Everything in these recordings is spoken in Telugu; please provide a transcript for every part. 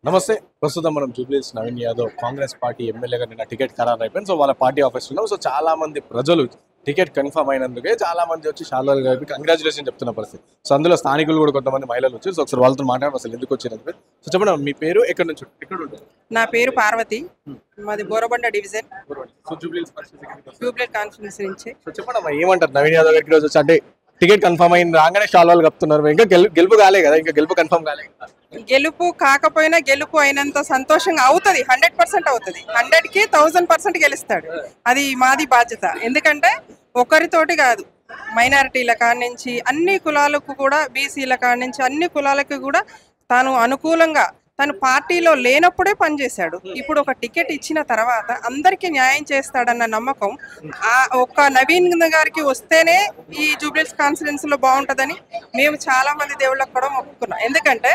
నమస్తే. ప్రస్తుతం మనం జూబ్లీహిల్స్ నవీన్ యాదవ్ కాంగ్రెస్ పార్టీ ఎమ్మెల్యేగా నిన్న టికెట్ ఖరారు అయిపోయింది. సో వాళ్ళ పార్టీ ఆఫీస్ ఉన్నాం. సో చాలా మంది ప్రజలు టికెట్ కన్ఫర్మ్ అయినందుకే చాలా మంది వచ్చి షాల్వాలు కలిపి కంగ్రాచులేషన్ చెప్తున్న పరిస్థితి. సో అందులో స్థానికులు కూడా కొంతమంది మహిళలు వచ్చి సో ఒకసారి వాళ్ళతో మాట్లాడడం అసలు ఎందుకు వచ్చారు. సో చెప్పండి మీ పేరు, ఎక్కడి నుంచి ఎక్కడ ఉంటారు? నా పేరు పార్వతి, మాది Borabanda division, so Jubilee Hills tubelight conference నుంచి. సో చెప్పండి అమ్మా, ఏమంటారు నవీన్ యాదవ్ గారికి రోజు వచ్చి అంటే టికెట్ కన్ఫర్మ్ అయిన రాగానే షాల్వాలు కప్పుతున్నారు. ఇంకా గెలుపు కాలే కదా, ఇంకా గెలుపు కన్ఫర్మ్ కాలే కదా. గెలుపు కాకపోయినా గెలుపు అయినంత సంతోషంగా అవుతుంది. 100% అవుతుంది. 100కి 1000% గెలుస్తాడు. అది మాది బాధ్యత. ఎందుకంటే ఒకరితోటి కాదు, మైనారిటీల కాడ నుంచి అన్ని కులాలకు కూడా, బీసీల కాడ నుంచి అన్ని కులాలకు కూడా తాను అనుకూలంగా తను పార్టీలో లేనప్పుడే పనిచేశాడు. ఇప్పుడు ఒక టికెట్ ఇచ్చిన తర్వాత అందరికీ న్యాయం చేస్తాడన్న నమ్మకం ఆ ఒక్క నవీన్ గారికి వస్తేనే ఈ జూబ్లీహిల్స్ కాన్ఫరెన్స్ లో బాగుంటుందని మేము చాలా మంది దేవుళ్ళకు కూడా మొక్కుకున్నాం. ఎందుకంటే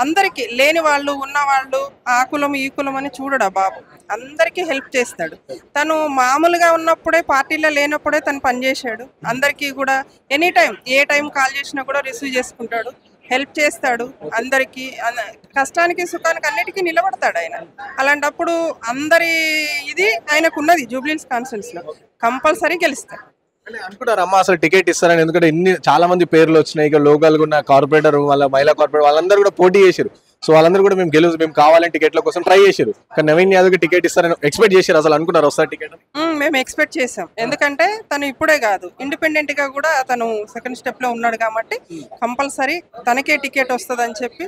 అందరికీ లేని వాళ్ళు, ఉన్న వాళ్ళు, ఆ కులం ఈ కులం అని చూడడా బాబు, అందరికీ హెల్ప్ చేస్తాడు. తను మామూలుగా ఉన్నప్పుడే, పార్టీలో లేనప్పుడే తను పనిచేశాడు. అందరికీ కూడా ఎనీ టైం, ఏ టైం కాల్ చేసినా కూడా రిసీవ్ చేసుకుంటాడు, హెల్ప్ చేస్తాడు. అందరికీ కష్టానికి సుఖానికి అన్నిటికీ నిలబడతాడు ఆయన. అలాంటప్పుడు అందరి ఇది ఆయనకున్నది. జూబ్లీహిల్స్ కాన్ఫరెన్స్ లో కంపల్సరీ గెలుస్తాడు. అనుకుంటారు అమ్మ అసలు టికెట్ ఇస్తారని, ఎందుకంటే చాలా మంది పేర్లు వచ్చినాయి. ఇక లోకల్ ఉన్న కార్పొరేటర్, వాళ్ళ మహిళా కార్పొరేటర్ వాళ్ళందరూ కూడా పోటీ చేశారు. సో వాళ్ళందరూ కూడా మేము కావాలని టికెట్ల కోసం ట్రై చేశారు. కానీ నవీన్ యాదవ్ టికెట్ ఇస్తారని ఎక్స్పెక్ట్ చేశారు. అసలు అనుకున్నారు వస్తారు టికెట్? మేము ఎక్స్పెక్ట్ చేసాం. ఎందుకంటే తను ఇప్పుడే కాదు, ఇండిపెండెంట్ గా కూడా తను సెకండ్ స్టెప్ లో ఉన్నాడు కాబట్టి కంపల్సరీ తనకే టికెట్ వస్తుంది అని చెప్పి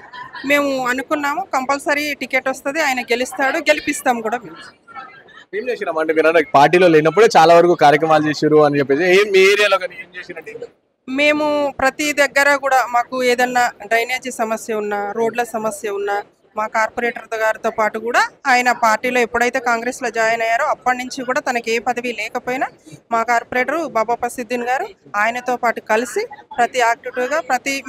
మేము అనుకున్నాము. కంపల్సరీ టికెట్ వస్తుంది, ఆయన గెలుస్తాడు, గెలిపిస్తాం కూడా. ఏం చేసినాం అంటే మీరు పార్టీలో లేనప్పుడే చాలా వరకు కార్యక్రమాలు చేశారు అని చెప్పేసి, మీ ఏరియాలో కానీ ఏం చేసినట్టు? మేము ప్రతి దగ్గర కూడా మాకు ఏదన్నా డ్రైనేజీ సమస్య ఉన్నా, రోడ్ల సమస్య ఉన్నా, మా కార్పొరేటర్ గారితో పాటు కూడా ఆయన పార్టీలో ఎప్పుడైతే కాంగ్రెస్ లో జాయిన్ అయ్యారో అప్పటి నుంచి కూడా తనకి ఏ పదవి లేకపోయినా మా కార్పొరేటర్ బాబా ప్రసిద్ధిన్ గారు ఆయనతో పాటు కలిసి ప్రతి యాక్టివ్గా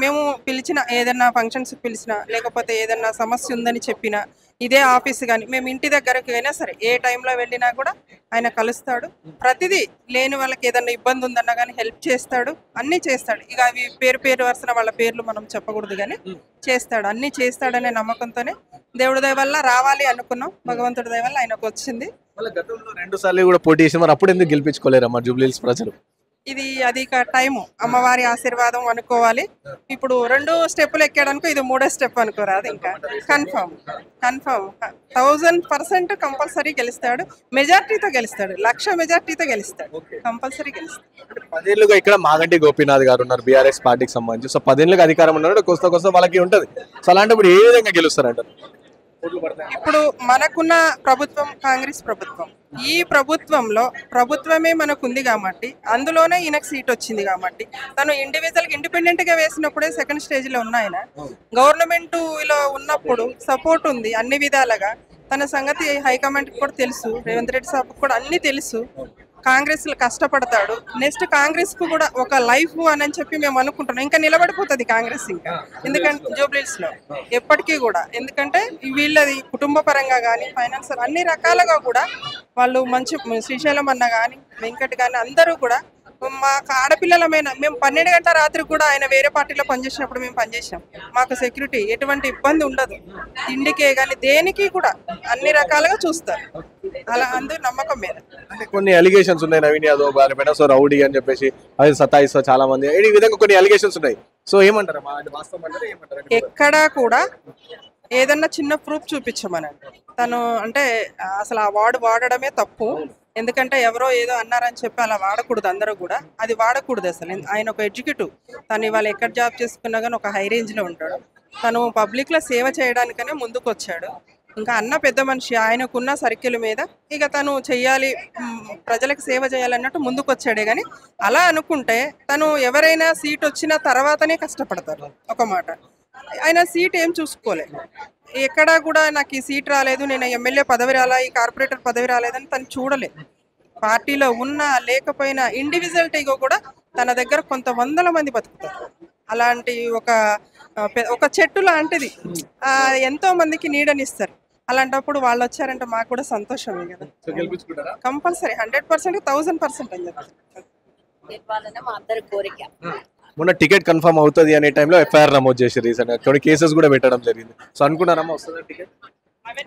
మేము పిలిచిన ఏదన్నా ఫంక్షన్స్ పిలిచినా, లేకపోతే ఏదన్నా సమస్య ఉందని చెప్పినా, ఇదే ఆఫీస్ కానీ మేము ఇంటి దగ్గరకు అయినా సరే ఏ టైంలో వెళ్ళినా కూడా ఆయన కలుస్తాడు. ప్రతిదీ లేని వాళ్ళకి ఏదన్నా ఇబ్బంది ఉందన్నా కానీ హెల్ప్ చేస్తాడు, అన్నీ చేస్తాడు. ఇక అవి పేరు వరుసన వాళ్ళ పేర్లు మనం చెప్పకూడదు, కానీ చేస్తాడు, అన్నీ చేస్తాడనే నమ్మకంతోనే దేవుడి దయ వల్ల రావాలి అనుకున్నాం. భగవంతుడి దయ వల్ల ఆయనకు వచ్చింది. గతంలో 2 సార్లు కూడా పోటీ చేసి మరి అప్పుడు ఎందుకు గెలిపించుకోలేరమ్మా జూబ్లీహిల్స్ ప్రజలు? ఇది అధిక టైము, అమ్మవారి ఆశీర్వాదం అనుకోవాలి. ఇప్పుడు 2 స్టెప్పులు ఎక్కాడనుకో, ఇది 3వ స్టెప్ అనుకోరాదు. ఇంకా కన్ఫర్మ్ 1000% కంపల్సరీ గెలుస్తాడు. మెజార్టీతో గెలుస్తాడు, 1,00,000 మెజార్టీతో గెలుస్తాడు, కంపల్సరీ గెలుస్తాడు. 10 ఏళ్ళుగా ఇక్కడ మాగంటి గోపీనాథ్ గారు ఉన్నారు, బీఆర్ఎస్ పార్టీకి సంబంధించి. సో 10 ఏళ్ళుగా అధికారం ఉన్నారు, కొస్త వాళ్ళకి ఉంటుంది. సో అలాంటప్పుడు ఏ విధంగా గెలుస్తారంటారు? ఇప్పుడు మనకున్న ప్రభుత్వం కాంగ్రెస్ ప్రభుత్వం. ఈ ప్రభుత్వంలో ప్రభుత్వమే మనకుంది కాబట్టి, అందులోనే ఈయనకు సీట్ వచ్చింది కాబట్టి, తను ఇండిపెండెంట్ గా వేసినప్పుడే సెకండ్ స్టేజ్ లో ఉన్న ఆయన గవర్నమెంట్ లో ఉన్నప్పుడు సపోర్ట్ ఉంది అన్ని విధాలుగా. తన సంగతి హైకమాండ్ కూడా తెలుసు, రేవంత్ రెడ్డి సాబ్ కూడా అన్ని తెలుసు. కాంగ్రెస్ లో కష్టపడతాడు. నెక్స్ట్ కాంగ్రెస్ కు కూడా ఒక లైఫ్ అని చెప్పి మేము అనుకుంటున్నాం. ఇంకా నిలబడిపోతుంది కాంగ్రెస్ ఇంకా, ఎందుకంటే జూబ్లీహిల్స్ లో ఎప్పటికీ కూడా. ఎందుకంటే వీళ్ళది కుటుంబ పరంగా కానీ, ఫైనాన్షియల్ అన్ని రకాలుగా కూడా వాళ్ళు మంచి, శ్రీశైలం అన్న కానీ, వెంకట్ కానీ అందరూ కూడా మాకు ఆడపిల్లలమైన మేము 12 గంటల రాత్రి కూడా ఆయన వేరే పార్టీలో పనిచేసినప్పుడు మేము పనిచేసాం. మాకు సెక్యూరిటీ ఎటువంటి ఇబ్బంది ఉండదు. తిండికే కానీ దేనికి కూడా అన్ని రకాలుగా చూస్తారు. అలా అందరూ నమ్మకం మీద. కొన్ని అలిగేషన్స్ ఉన్నాయి నవీన్ యాదవ్ గారి పైన. సో రౌడీ అని చెప్పేసి అది సతాయిస్తా చాలా మంది, ఈ విధంగా కొన్ని అలిగేషన్స్ ఉన్నాయి. సో ఏమంటారు? ఎక్కడా కూడా ఏదన్నా చిన్న ప్రూఫ్ చూపించమనండి. తను అంటే అసలు ఆ వాడడమే తప్పు. ఎందుకంటే ఎవరో ఏదో అన్నారని చెప్పి అలా వాడకూడదు. అందరూ కూడా అది వాడకూడదు అసలు. ఆయన ఒక ఎడ్యుకేటివ్. తను ఇవాళ ఎక్కడ జాబ్ చేసుకున్నా కానీ ఒక హై రేంజ్ లో ఉంటాడు. తను పబ్లిక్ లో సేవ చేయడానికనే ముందుకు వచ్చాడు. ఇంకా అన్న పెద్ద మనిషి, ఆయనకున్న సర్కిల్ మీద ఇక తను చెయ్యాలి, ప్రజలకు సేవ చేయాలన్నట్టు ముందుకు వచ్చాడే. కానీ అలా అనుకుంటే తను ఎవరైనా సీట్ వచ్చిన తర్వాతనే కష్టపడతారు. ఒక మాట, ఆయన సీట్ ఏం చూసుకోలేదు. ఎక్కడా కూడా నాకు ఈ సీట్ రాలేదు, నేను ఎమ్మెల్యే పదవి రాలా, ఈ కార్పొరేటర్ పదవి రాలేదని తను చూడలేదు. పార్టీలో ఉన్నా లేకపోయినా ఇండివిజువాలిటీగా కూడా తన దగ్గర కొంత వందల మంది బతుకుతారు. అలాంటి ఒక చెట్టు లాంటిది, ఎంతో మందికి నీడనిస్తారు. అలాంటప్పుడు వాళ్ళు వచ్చారంటే మాకు కూడా సంతోషమే కదా. కంపల్సరీ 100%, 1000% అని చెప్తారు. మా అందరి కోరిక. మొన్న టికెట్ కన్ఫర్మ్ అవుతుంది అనే టైంలో ఎఫ్ఐఆర్ నమోదు చేసి రీసెంట్ గా కొన్ని కేసెస్ కూడా పెట్టడం జరిగింది. సో అనుకున్నారమ్మా వస్తుందా టికెట్?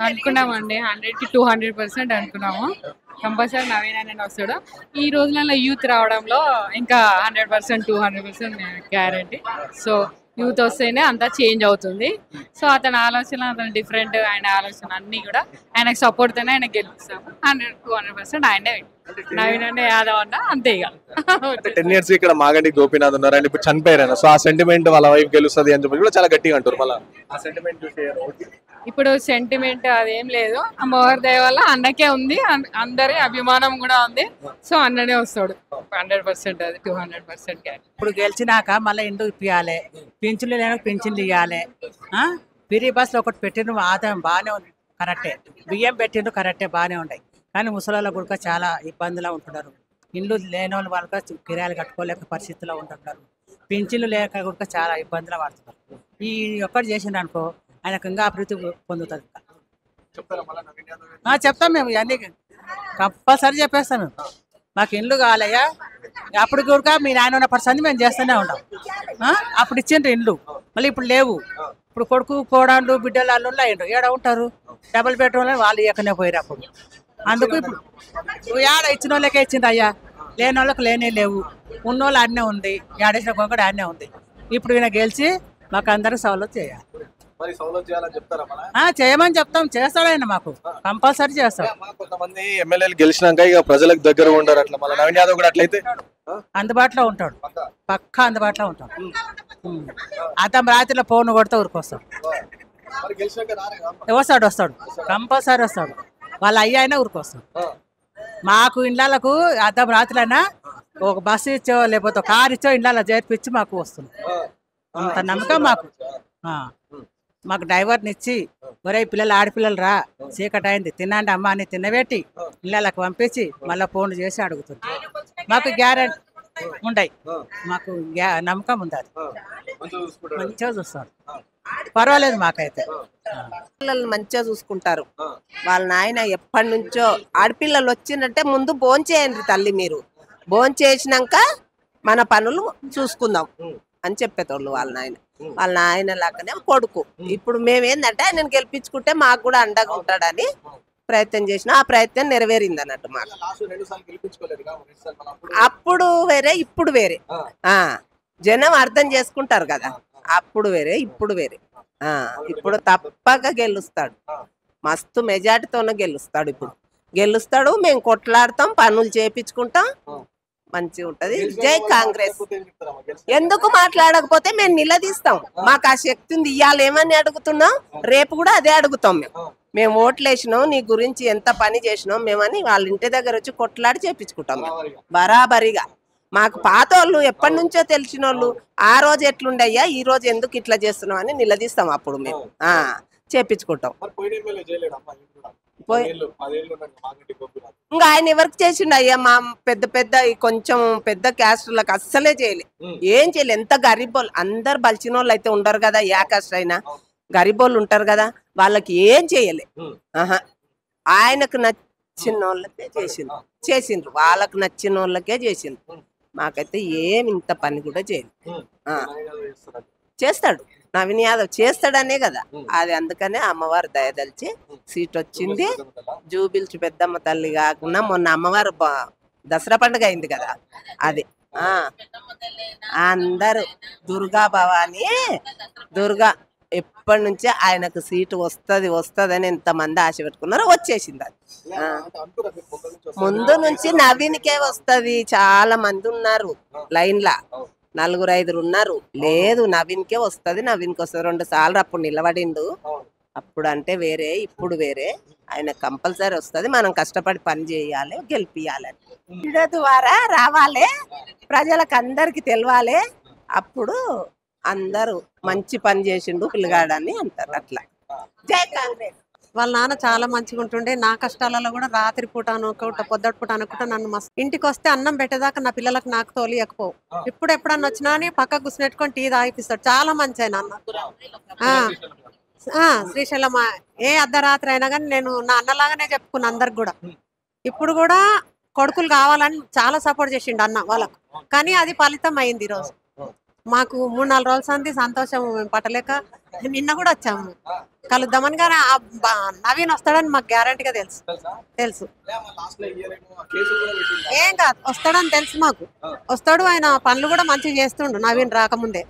అనుకున్నామండి, 100కి 200% అనుకున్నాము. కంపల్సరీ నవీన్ అనే వస్తాడు. ఈ రోజులలో యూత్ రావడంలో ఇంకా 100% 200% గ్యారంటీ. సో యూత్ వస్తేనే అంతా చేంజ్ అవుతుంది. సో అతని ఆలోచన, అతను డిఫరెంట్, ఆయన ఆలోచన అన్నీ కూడా ఆయనకు సపోర్ట్తోనే ఆయన గెలుస్తాము. 100-200% ఆయనే నవీన్ అనే యాదవ్ అన్న అంతే. ఇక 10 years ఇక్కడ మాగంటి గోపీనాథ్ ఉన్నారు అండ్ ఇప్పుడు చనిపోయారు. సో ఆ సెంటిమెంట్ వాళ్ళ వైఫ్ గెలుస్తుంది అని చెప్పి కూడా చాలా గట్టిగా అంటారు. మళ్ళీ ఆ సెంటిమెంట్ చూసి ఇప్పుడు సెంటిమెంట్ అదేం లేదు, అమ్మవారి దయ వల్ల అన్నకే ఉంది, అందరి అభిమానం కూడా ఉంది. సో అన్ననే వస్తాడు 100%, అది 200% గ్యారెంటీ. ఇప్పుడు గెలిచినాక మళ్ళీ ఇంటికి ఇప్పియాలి, పింఛన్లు లేని పింఛన్లు ఇవ్వాలి. ఫ్రీ బస్సులు ఒకటి పెట్టిన ఆదాయం బాగానే ఉంది, కరెక్టే. బియ్యం పెట్టిండ్రు కరెక్టే, బాగానే ఉన్నాయి. కానీ ముసలాళ్ళ కూడా చాలా ఇబ్బందిలో ఉంటున్నారు. ఇల్లు లేని వాళ్ళకి కిరాయిలు కట్టుకోలేక పరిస్థితిలో ఉంటున్నారు. పింఛన్లు లేక కూడా చాలా ఇబ్బందులు పడుతున్నారు. ఈ ఒక్కటి చేసిండు అనుకో ఆయనకు ఇంకా అభివృద్ధి పొందుతుంది. చెప్తాం మేము, ఇవన్నీ కంపల్సరీ చెప్పేస్తాం మేము. మాకు ఇండ్లు కావాలయ్యా, అప్పుడు కూడా మీ నాయన ఉన్నప్పటి సంది మేము చేస్తూనే ఉంటాం. అప్పుడు ఇచ్చిండ్రు ఇండ్లు, మళ్ళీ ఇప్పుడు లేవు. ఇప్పుడు కొడుకు కోడాళ్ళు బిడ్డలు అల్లు అయ్యిండ్రు, ఏడ ఉంటారు? డబుల్ బెడ్రూమ్ వాళ్ళు ఇవ్వకనే పోయారు అప్పుడు. అందుకు ఇప్పుడు ఏడ ఇచ్చిన వాళ్ళకే ఇచ్చిండ్రు అయ్యా, లేని వాళ్ళకి లేనే లేవు. ఉన్నోళ్ళు అన్నే ఉంది, ఏడేసిన కూడా అన్నే ఉంది. ఇప్పుడు ఈయన గెలిచి మాకు అందరూ సౌలభ్యం చేయాలి. చేయమని చెప్తాం, చేస్తాడు ఆయన, మాకు కంపల్సరీ చేస్తాడు. కొంతమంది ఎమ్మెల్యేలు గెలిచినాక ఇక ప్రజలకు దగ్గర ఉంటారు, అట్లా మళ్ళీ నవీన్ యాదవ్ కూడా అట్లయితే అందుబాటులో ఉంటాడు, పక్కా అందుబాటులో ఉంటాడు. అతను రాత్రిలో ఫోన్ కొడితే ఊరికొస్తాడు. వస్తాడు కంపల్సరీ వస్తాడు. వాళ్ళ అయ్య అయినా ఊరికొస్తాడు. మాకు ఇండ్లకు అద్దం రాత్రులైనా ఒక బస్సు ఇచ్చో లేకపోతే ఒక కారు ఇచ్చో ఇండ్ల చేర్పించి మాకు వస్తుంది. అంత నమ్మకం మాకు. మాకు డ్రైవర్ని ఇచ్చి, ఒరే పిల్లలు ఆడపిల్లలు రా, చీకటి అయింది తినండి అమ్మ అని తినబెట్టి ఇళ్ళకి పంపించి మళ్ళీ ఫోన్లు చేసి అడుగుతుంది. మాకు గ్యారెంటీ ఉంటాయి, మాకు నమ్మకం ఉంది. అది మంచిగా చూస్తాడు, పర్వాలేదు మాకైతే. పిల్లలు మంచిగా చూసుకుంటారు. వాళ్ళ నాయన ఎప్పటి నుంచో ఆడపిల్లలు వచ్చిందంటే ముందు భోంచేయండి తల్లి, మీరు భోంచేసినాక మన పనులు చూసుకుందాం అని చెప్పేటోళ్ళు వాళ్ళ నాయన. వాళ్ళ నాయన లాగానే కొడుకు. ఇప్పుడు మేమేందంటే ఆయన గెలిపించుకుంటే మాకు కూడా అండగా ఉంటాడని ప్రయత్నం చేసిన, ఆ ప్రయత్నం నెరవేరింది అన్నట్టు మాకు. అప్పుడు వేరే ఇప్పుడు వేరే, జనం అర్థం చేసుకుంటారు కదా. అప్పుడు వేరే ఇప్పుడు వేరే. ఇప్పుడు తప్పక గెలుస్తాడు, మస్తు మెజార్టీతోనే గెలుస్తాడు. ఇప్పుడు గెలుస్తాడు, మేము కొట్లాడతాం, పనులు చేపించుకుంటాం, మంచిగా ఉంటది. జై కాంగ్రెస్. ఎందుకు మాట్లాడకపోతే మేము నిలదీస్తాం, మాకు ఆ శక్తి ఉంది. ఇవాళ ఏమని అడుగుతున్నాం, రేపు కూడా అదే అడుగుతాం. మేము ఓట్లు వేసినాం, నీ గురించి ఎంత పని చేసినాం మేమని వాళ్ళ ఇంటి దగ్గర వచ్చి కొట్లాడి చేపించుకుంటాం బరాబరిగా. మాకు పాత వాళ్ళు ఎప్పటి నుంచో తెలిసిన వాళ్ళు, ఆ రోజు ఎట్లుండయ్యా, ఈ రోజు ఎందుకు ఇట్లా చేస్తున్నాం అని నిలదీస్తాం. అప్పుడు మేము చేపించుకుంటాం. ఇంకా ఆయన ఎవరికి చేసిండు అయ్యా? మా పెద్ద పెద్ద కొంచెం పెద్ద క్యాస్ట్లకు అస్సలే చేయలే, ఏం చేయలే. ఎంత గరీబోళ్ళు, అందరు బలిచిన వాళ్ళు అయితే ఉండరు కదా, ఏ క్యాస్ట్ అయినా గరీబోళ్ళు ఉంటారు కదా, వాళ్ళకి ఏం చేయలే. ఆయనకు నచ్చిన వాళ్ళకే చేసిండ్రు, వాళ్ళకు నచ్చిన వాళ్ళకే చేసిండ్రు. మాకైతే ఏం ఇంత పని కూడా చేయలేదు. చేస్తాడు నవీన్ యాదవ్, చేస్తాడనే కదా అది. అందుకనే అమ్మవారు దయదలిచి సీట్ వచ్చింది. జూబిల్స్ పెద్దమ్మ తల్లి కాకుండా మొన్న అమ్మవారు దసరా పండుగ అయింది కదా, అది. అందరూ దుర్గా భవాని, దుర్గా ఎప్పటి నుంచే ఆయనకు సీటు వస్తుంది అని ఎంతమంది ఆశ పెట్టుకున్నారో వచ్చేసింది. అది ముందు నుంచి నవీన్కే వస్తుంది. చాలా మంది ఉన్నారు లైన్లా, 4-5 ఉన్నారు. లేదు నవీన్కే వస్తుంది, నవీన్కి వస్తుంది. 2 సార్లు అప్పుడు నిలబడిండు. అప్పుడు అంటే వేరే, ఇప్పుడు వేరే. ఆయన కంపల్సరీ వస్తుంది. మనం కష్టపడి పని చేయాలి, గెలిపియాలి. వీడియో ద్వారా రావాలి, ప్రజలకు అందరికి తెలవాలి. అప్పుడు అందరూ మంచి పని చేసిండు పిల్లగాడని అంటారు. అట్లా జై కాంగ్రెస్. వాళ్ళ నాన్న చాలా మంచిగా ఉంటుండే. నా కష్టాలలో కూడా రాత్రి పూట అనుకుంటా, పొద్దుటి పూట అనుకుంటా నన్ను మస్తు. ఇంటికి వస్తే అన్నం పెట్టేదాకా నా పిల్లలకు నాకు తోలియకపోవు. ఇప్పుడు ఎప్పుడన్నా వచ్చినా అని పక్కకు కూర్చున్నెట్టుకొని టీ తాగిపిస్తాడు. చాలా మంచి ఆయన అన్న. శ్రీశైలం ఏ అర్ధరాత్రి అయినా కానీ నేను నా అన్నలాగానే చెప్పుకున్నా అందరికి కూడా. ఇప్పుడు కూడా కొడుకులు కావాలని చాలా సపోర్ట్ చేసిండు అన్న వాళ్ళకు, కానీ అది ఫలితం అయింది ఈరోజు. మాకు 3-4 రోజుల సంది సంతోషం మేము పట్టలేక నిన్న కూడా వచ్చాము కలుద్దామని. కానీ నవీన్ వస్తాడని మాకు గ్యారంటీగా తెలుసు. ఏం కాదు, వస్తాడని తెలుసు మాకు. వస్తాడు, ఆయన పనులు కూడా మంచిగా చేస్తుండు నవీన్ రాకముందే.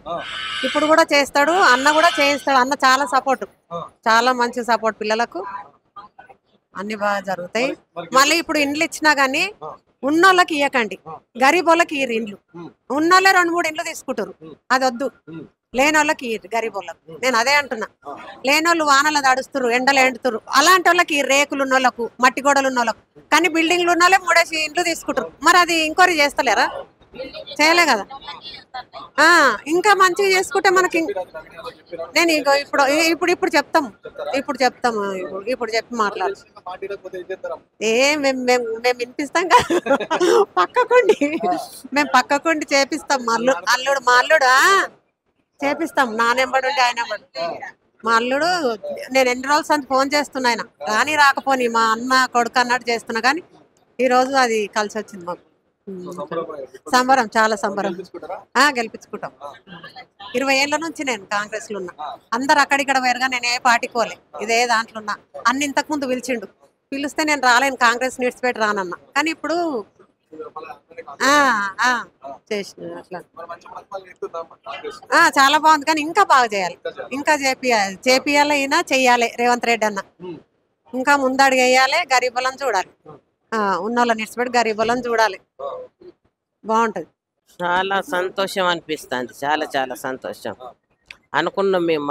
ఇప్పుడు కూడా చేస్తాడు, అన్న కూడా చేయిస్తాడు. అన్న చాలా సపోర్ట్, చాలా మంచి సపోర్ట్ పిల్లలకు, అన్ని బాగా జరుగుతాయి. మళ్ళీ ఇప్పుడు ఇండ్లు ఇచ్చినా గానీ ఉన్నోళ్ళకి ఇయ్యకండి, గరీబ్ వాళ్ళకి ఇయ్యరు ఇండ్లు. ఉన్నోళ్ళే 2-3 ఇండ్లు తీసుకుంటారు, అది వద్దు. లేనోళ్ళకి ఇయ్యరు గరీబ్ వాళ్ళకి. నేను అదే అంటున్నా, లేనోళ్ళు వానలు తడుస్తురు, ఎండలు ఎండుతురు, అలాంటి వాళ్ళకి రేకులు ఉన్నోళ్ళకు, మట్టి గోడలు ఉన్నోళ్ళకు. కానీ బిల్డింగ్లు ఉన్నోళ్ళే 3 ఇండ్లు తీసుకుంటారు. మరి అది ఎంక్వైరీ చేస్తలేరా? చేయలే కదా. ఇంకా మంచిగా చేసుకుంటే మనకి. నేను ఇప్పుడు చెప్తాము, ఇప్పుడు చెప్పి మాట్లాడు. మేము వినిపిస్తాం కదా, మేము పక్కకుండి చేపిస్తాం. మా అల్లుడు చేపిస్తాం. నానెంబడి ఉంటే ఆయన మా అల్లుడు. నేను ఎన్ని రోజులు అంత ఫోన్ చేస్తున్నా, ఆయన కానీ రాకపోని మా అన్న కొడుకు అన్నట్టు చేస్తున్నా. కానీ ఈ రోజు అది కలిసి వచ్చింది మాకు. సంబరం, చాలా సంబరం. గెలిపించుకుంటాం. 20 ఏళ్ల నుంచి నేను కాంగ్రెస్ లో ఉన్నా. అందరు అక్కడిక్కడ వేరుగా నేను ఏ పార్టీకి పోలే, ఇదే దాంట్లో ఉన్నా. అన్ని ఇంతకు ముందు పిలిస్తే నేను రాలేను, కాంగ్రెస్ నిడిచిపెట్టి రానన్నా. కానీ ఇప్పుడు చేసిన అట్లా చాలా బాగుంది. కానీ ఇంకా బాగా చేయాలి, ఇంకా చేపియాలి. ఈయన చెయ్యాలి రేవంత్ రెడ్డి అన్న. ఇంకా ముందడుగు వేయాలి, గరీబులను చూడాలి. ఉన్నోళ్ళని నిడిచిపెట్టి గరీబులను చూడాలి, బాగుంటది. చాలా సంతోషం అనిపిస్తుంది, చాలా చాలా సంతోషం. అనుకున్నాం మేము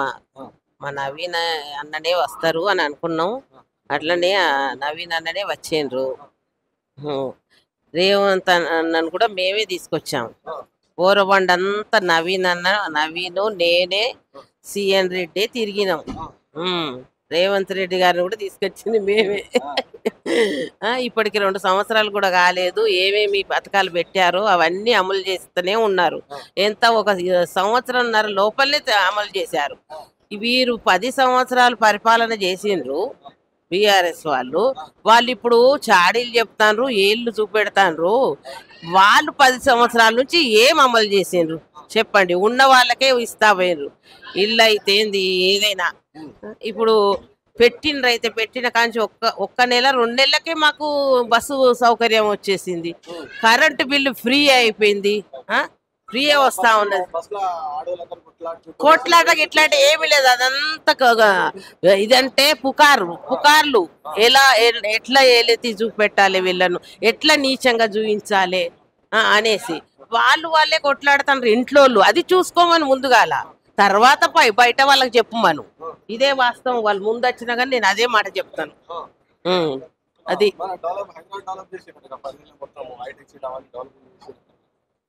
మా నవీన్ అన్ననే వస్తారు అని అనుకున్నాం. అట్లనే నవీన్ అన్ననే వచ్చిండ్రు. రేవంత్ అన్నను కూడా మేమే తీసుకొచ్చాము. బోరబండ అంతా నవీను నేనే సిఎన్ రెడ్డి తిరిగినాం. రేవంత్ రెడ్డి గారిని కూడా తీసుకొచ్చింది మేమే. ఇప్పటికి 2 సంవత్సరాలు కూడా కాలేదు. ఏమేమి పథకాలు పెట్టారో అవన్నీ అమలు చేస్తూనే ఉన్నారు. ఎంత ఒక సంవత్సరంన్నర లోపలనే అమలు చేశారు. వీరు 10 సంవత్సరాలు పరిపాలన చేసిండ్రు బీఆర్ఎస్ వాళ్ళు ఇప్పుడు చాడీలు చెప్తాండ్రు, ఏళ్ళు చూపెడతాండ్రు. వాళ్ళు 10 సంవత్సరాల నుంచి ఏం అమలు చేసిండ్రు చెప్పండి. ఉన్న వాళ్ళకే ఇస్తా పోయినరు. ఇల్లు అయితే ఏదైనా ఇప్పుడు పెట్టిన కాంచి ఒక్క నెల 2 నెలలకే మాకు బస్సు సౌకర్యం వచ్చేసింది. కరెంటు బిల్లు ఫ్రీ అయిపోయింది, ఫ్రీ వస్తా ఉన్నది. కొట్లాట ఇట్లాంటి ఏమి లేదు. అదంతా ఇదంటే పుకార్లు ఎట్లా ఏలెత్తి చూపెట్టాలి, వీళ్ళను ఎట్లా నీచంగా చూపించాలి అనేసి వాళ్ళే కొట్లాడుతారు ఇంట్లో. అది చూసుకోమని ముందుగాల, తర్వాత బయట వాళ్ళకి చెప్పమను. ఇదే వాస్తవం. వాళ్ళు ముందు వచ్చినా కానీ నేను అదే మాట చెప్తాను. అది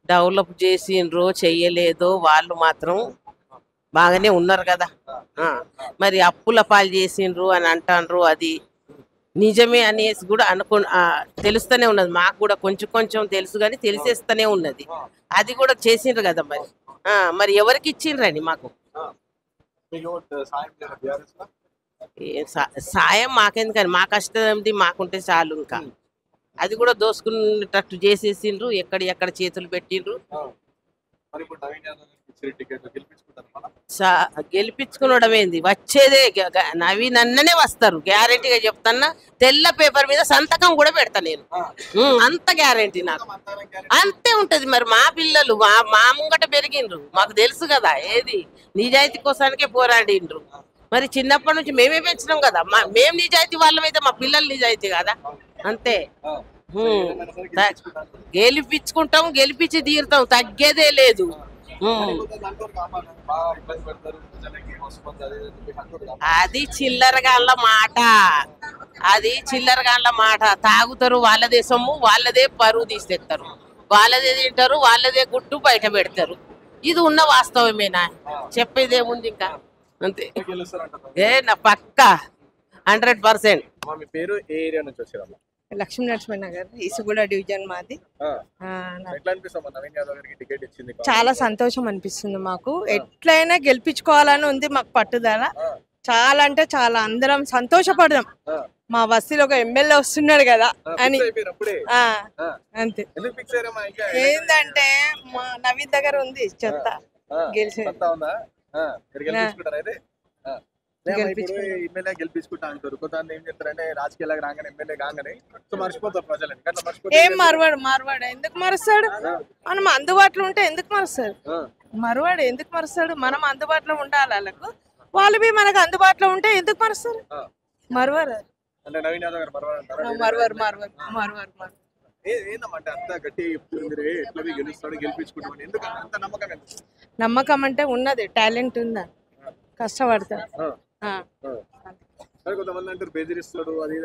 డెవలప్ చేసిండ్రో చెయ్యలేదో వాళ్ళు మాత్రం బాగానే ఉన్నారు కదా. మరి అప్పుల పాలు చేసిండ్రు అని అంటాండ్రు, అది నిజమే అనేసి కూడా తెలుస్తూనే ఉన్నది. మాకు కూడా కొంచెం తెలుసు కానీ తెలిసేస్తూనే ఉన్నది. అది కూడా చేసిండ్రు కదా. మరి ఎవరికి ఇచ్చిండ్రని మాకు సాయం మాకెందుకని, మా కష్టం మాకుంటే చాలు. ఇంకా అది కూడా దోసుకునేటట్టు చేసేసిండ్రు, ఎక్కడ చేతులు పెట్టిండ్రు. గెలిపించుకునడం ఏంది, వచ్చేదే నవీన్ అన్ననే వస్తారు గ్యారెంటీగా చెప్తాన్నా. తెల్ల పేపర్ మీద సంతకం కూడా పెడతా నేను, అంత గ్యారెంటీ నాకు. అంతే ఉంటది. మరి మా పిల్లలు మా ముంగట పెరిగిండ్రు, మాకు తెలుసు కదా. ఏది నిజాయితీ కోసానికే పోరాడిండ్రు. మరి చిన్నప్పటి నుంచి మేమే పెంచినాం కదా. మేము నిజాయితీ వాళ్ళమైతే మా పిల్లలు నిజాయితీ కదా. అంతే. గెలిపించుకుంటాం, గెలిపించి తీరుతాం, తగ్గేదే లేదు. అది చిల్లరగాళ్ళ మాట. తాగుతారు, వాళ్ళదే సొమ్ము, వాళ్ళదే పరువు తీసేస్తారు, వాళ్ళదే తింటారు, వాళ్ళదే గుట్టు బయట పెడతారు. ఇది ఉన్న వాస్తవమేనా? చెప్పేదేముంది ఇంకా. అంతే. నా పక్క 100%. లక్ష్మీ నరసింహనగర్, ఈసుగూడ డివిజన్ మాది. చాలా సంతోషం అనిపిస్తుంది మాకు. ఎట్లయినా గెలిపించుకోవాలని ఉంది మాకు పట్టుదల. చాలా అంటే చాలా, అందరం సంతోషపడదాం. మా బస్తీలో ఒక ఎమ్మెల్యే వస్తున్నాడు కదా అని. అంతే. ఏంటంటే మా నవీన్ దగ్గర ఉంది చెత్త, గెలిచే అంతా ఉందా మీరు గెలిపించుకుంటారా అయితే ఇప్పుడు ఎమ్మెల్యే గెలిపించుకుంటా అంటారు. కొంతమంది ఏం చెప్తారంటే రాజకీయాలకు రాగానే ఎమ్మెల్యే కాగానే సో మర్చిపోతారు ప్రజలు. అట్లా మర్చిపోతే ఏం మరవాడు ఎందుకు మరుస్తాడు? మనం అందుబాటులో ఉంటే ఎందుకు మరుస్తాడు? మరవాడు ఎందుకు మరుస్తాడు? మనం అందుబాటులో ఉండాలి వాళ్ళకు, వాళ్ళు బి మనకు అందుబాటులో ఉంటే ఎందుకు మరుస్తారు? మరవరు అంటే నవీన్ యాదవ్ గారు మరవరు ఏందమ్మంటే అంత గట్టి చెప్తుంది ఎట్లా గెలుస్తాడు గెలిపించుకుంటామని ఎందుకు అంత నమ్మకం? నమ్మకం అంటే ఉన్నది, టాలెంట్ ఉందా, కష్టపడతాడు. కొంతమంది అంటారు బెదిరిస్తాడు అది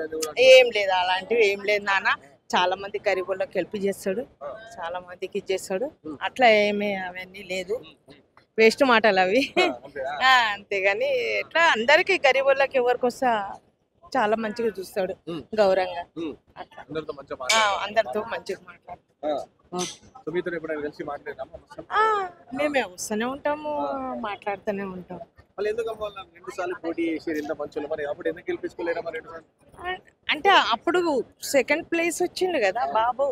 ఏం లేదు, అలాంటివి ఏం లేదు నాన్న. చాలా మంది గరీబులకు హెల్ప్ చేస్తాడు, చాలా మందికి ఇచ్చేస్తాడు. అట్లా ఏమీ అవన్నీ లేదు, వేస్ట్ మాటలు అవి. అంతేగాని ఎట్లా అందరికి గరీబులకు ఎవరికి వస్తా చాలా మంచిగా చూస్తాడు, గౌరవంగా. అట్లా అందరితో మంచిగా మాట్లాడతాడు. మేమే వస్తూనే ఉంటాము, మాట్లాడుతూనే ఉంటాము. అంటే అప్పుడు సెకండ్ ప్లేస్ వచ్చిండు కదా బాబు,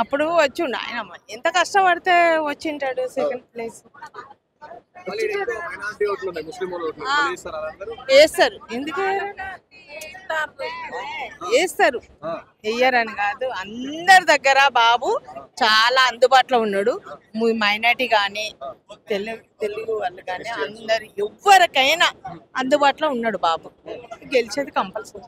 అప్పుడు వచ్చిండు ఆయన. ఎంత కష్టపడితే వచ్చింటాడు సెకండ్ ప్లేస్. వేస్తారు, ఎందుకు వేస్తారు, వెయ్యరని కాదు. అందరి దగ్గర బాబు చాలా అందుబాటులో ఉన్నాడు. మైనార్టీ కానీ తెలుగు వాళ్ళు కానీ అందరు ఎవరికైనా అందుబాటులో ఉన్నాడు బాబు. గెలిచేది కంపల్సరీ.